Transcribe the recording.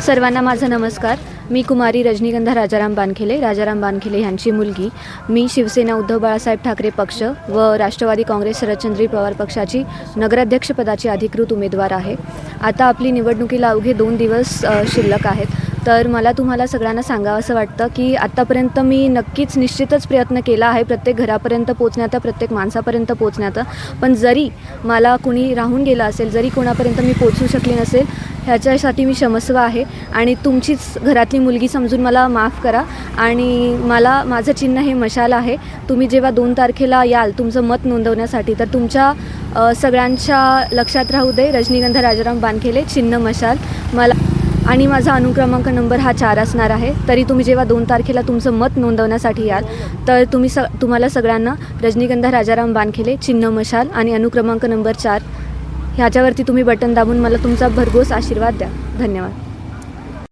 सर्वांना माझा नमस्कार. मी कुमारी रजनीगंधा राजाराम बानखेले यांची मुलगी. मी शिवसेना उद्धव बाळासाहेब ठाकरे पक्ष व राष्ट्रवादी काँग्रेस शरदचंद्र पवार पक्षाची नगराध्यक्षपदाची अधिकृत उमेदवार आहे. आता आपली निवडणुकीला अवघे 2 दिवस शिल्लक आहेत. तर मला तुम्हाला सगळ्यांना सांगावंसं वाटतं की आत्तापर्यंत मी नक्कीच निश्चितच प्रयत्न केला आहे प्रत्येक घरापर्यंत पोचण्याचा, प्रत्येक माणसापर्यंत पोचण्याचा. पण जरी मला कुणी राहून गेलं असेल, जरी कोणापर्यंत मी पोचू शकले नसेल, ह्याच्यासाठी मी क्षमस्व आहे आणि तुमचीच घरातली मुलगी समजून मला माफ करा. आणि माझं चिन्ह हे मशाल आहे. तुम्ही जेव्हा 2 तारखेला याल तुमचं मत नोंदवण्यासाठी, तर तुमच्या सगळ्यांच्या लक्षात राहू दे, रजनीगंधा राजाराम बानखेले, चिन्ह मशाल. आणि माझा अनुक्रमांक नंबर हा 4 असणार आहे. तरी तुम्ही जेव्हा 2 तारखेला तुमचं मत नोंदवण्यासाठी याल, तर तुम्हाला सगळ्यांना रजनीगंधा राजाराम बानखेले, चिन्ह मशाल आणि अनुक्रमांक नंबर 4 ह्याच्यावरती तुम्ही बटन दाबून मला तुमचा भरघोस आशीर्वाद द्या. धन्यवाद.